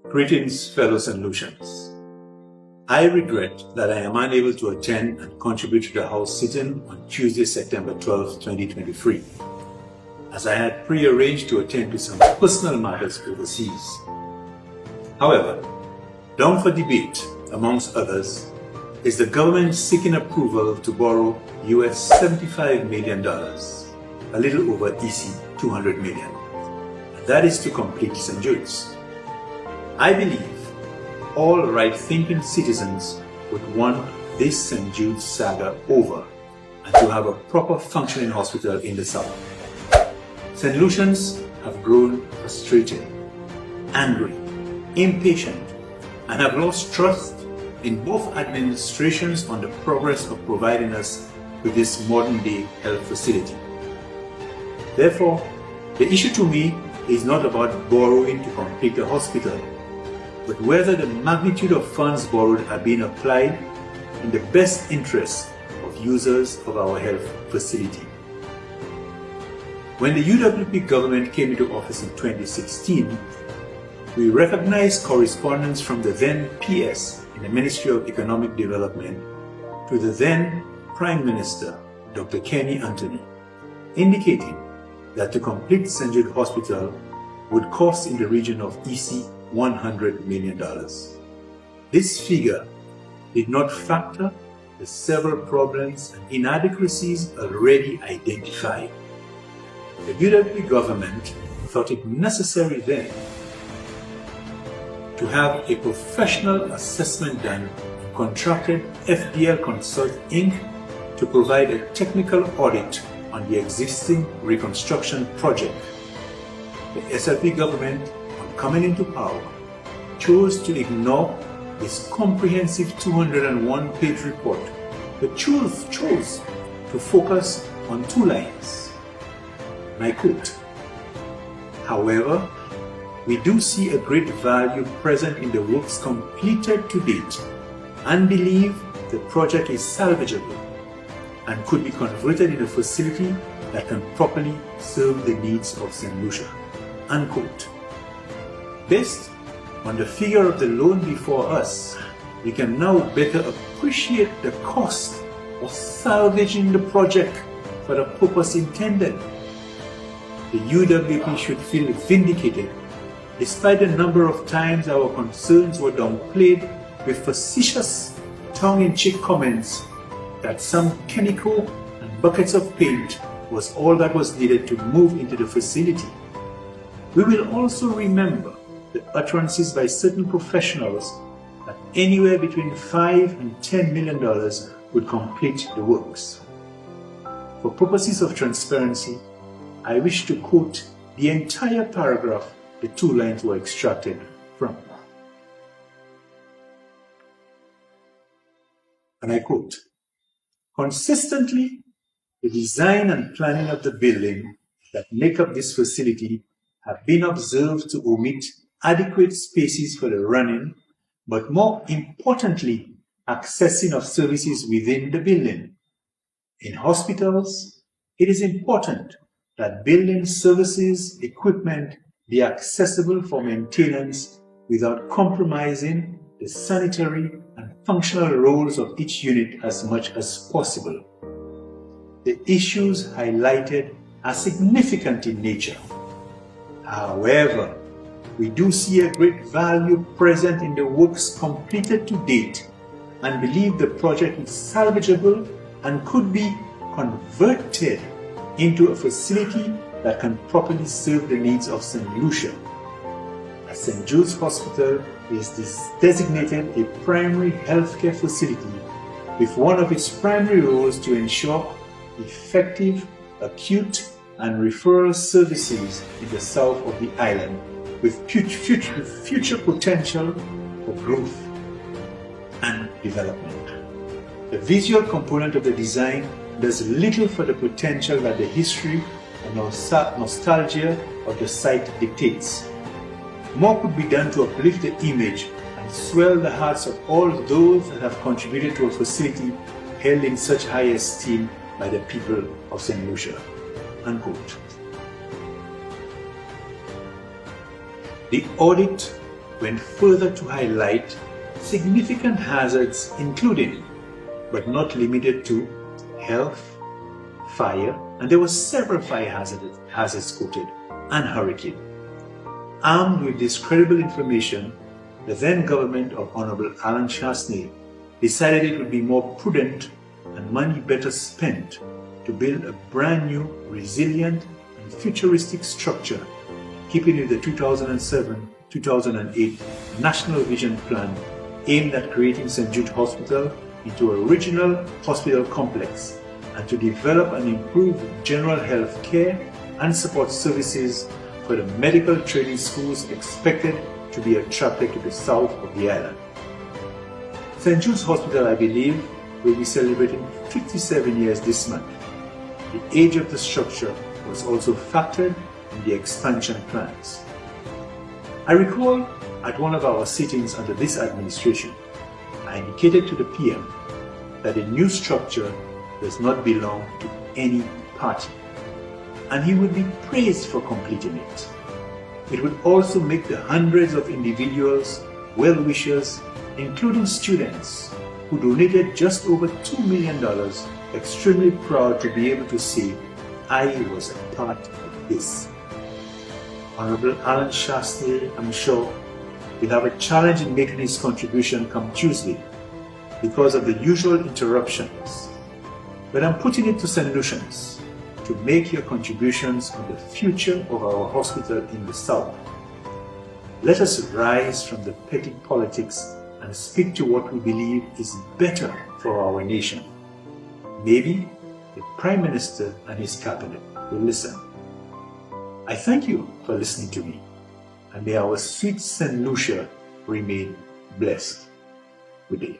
Greetings, fellow St.Lucians. I regret that I am unable to attend and contribute to the House sitting on Tuesday, September 12, 2023, as I had pre-arranged to attend to some personal matters overseas. However, down for debate, amongst others, is the government seeking approval to borrow US $75 million, a little over EC $200 million. And that is to complete St. Jude's. I believe all right-thinking citizens would want this St. Jude's saga over and to have a proper functioning hospital in the South. St. Lucians have grown frustrated, angry, impatient, and have lost trust in both administrations on the progress of providing us with this modern-day health facility. Therefore, the issue to me is not about borrowing to complete the hospital, but whether the magnitude of funds borrowed are being applied in the best interest of users of our health facility. When the UWP government came into office in 2016, we recognized correspondence from the then PS in the Ministry of Economic Development to the then Prime Minister, Dr. Kenny Anthony, indicating that to complete St. Jude Hospital would cost in the region of EC $100 million. This figure did not factor the several problems and inadequacies already identified. The UWP government thought it necessary then to have a professional assessment done and contracted FDL Consult Inc. to provide a technical audit on the existing reconstruction project. The SLP government, coming into power, chose to ignore this comprehensive 201-page report, but chose to focus on 2 lines. And I quote, "However, we do see a great value present in the works completed to date and believe the project is salvageable and could be converted in a facility that can properly serve the needs of St. Lucia." Unquote. Based on the figure of the loan before us, we can now better appreciate the cost of salvaging the project for the purpose intended. The UWP should feel vindicated despite the number of times our concerns were downplayed with facetious tongue-in-cheek comments that some chemical and buckets of paint was all that was needed to move into the facility. We will also remember the utterances by certain professionals that anywhere between $5 and $10 million would complete the works. For purposes of transparency, I wish to quote the entire paragraph the 2 lines were extracted from. And I quote, "Consistently, the design and planning of the building that make up this facility have been observed to omit adequate spaces for the running, but more importantly, accessing of services within the building. In hospitals, it is important that building services, equipment be accessible for maintenance without compromising the sanitary and functional roles of each unit as much as possible. The issues highlighted are significant in nature. However, we do see a great value present in the works completed to date and believe the project is salvageable and could be converted into a facility that can properly serve the needs of St. Lucia. As St. Jude's Hospital is designated a primary healthcare facility with one of its primary roles to ensure effective, acute, and referral services in the south of the island, with future potential for growth and development. The visual component of the design does little for the potential that the history and nostalgia of the site dictates. More could be done to uplift the image and swell the hearts of all those that have contributed to a facility held in such high esteem by the people of St. Lucia." Unquote. The audit went further to highlight significant hazards including, but not limited to, health, fire, and there were several fire hazards quoted, and hurricane. Armed with this credible information, the then government of Honorable Alan Chastanet decided it would be more prudent and money better spent to build a brand new, resilient and futuristic structure, keeping with the 2007-2008 National Vision Plan aimed at creating St. Jude Hospital into a regional hospital complex and to develop and improve general health care and support services for the medical training schools expected to be attracted to the south of the island. St. Jude's Hospital, I believe, will be celebrating 57 years this month. The age of the structure was also factored in the expansion plans. I recall at one of our sittings under this administration, I indicated to the PM that the new structure does not belong to any party, and he would be praised for completing it. It would also make the hundreds of individuals, well-wishers, including students, who donated just over $2 million, extremely proud to be able to say, I was a part of this. Honorable Alan Chastanet, I'm sure, will have a challenge in making his contribution come Tuesday because of the usual interruptions. But I'm putting it to St. Lucians to make your contributions on the future of our hospital in the South. Let us rise from the petty politics and speak to what we believe is better for our nation. Maybe the Prime Minister and his cabinet will listen. I thank you for listening to me, and may our sweet St. Lucia remain blessed. Good day.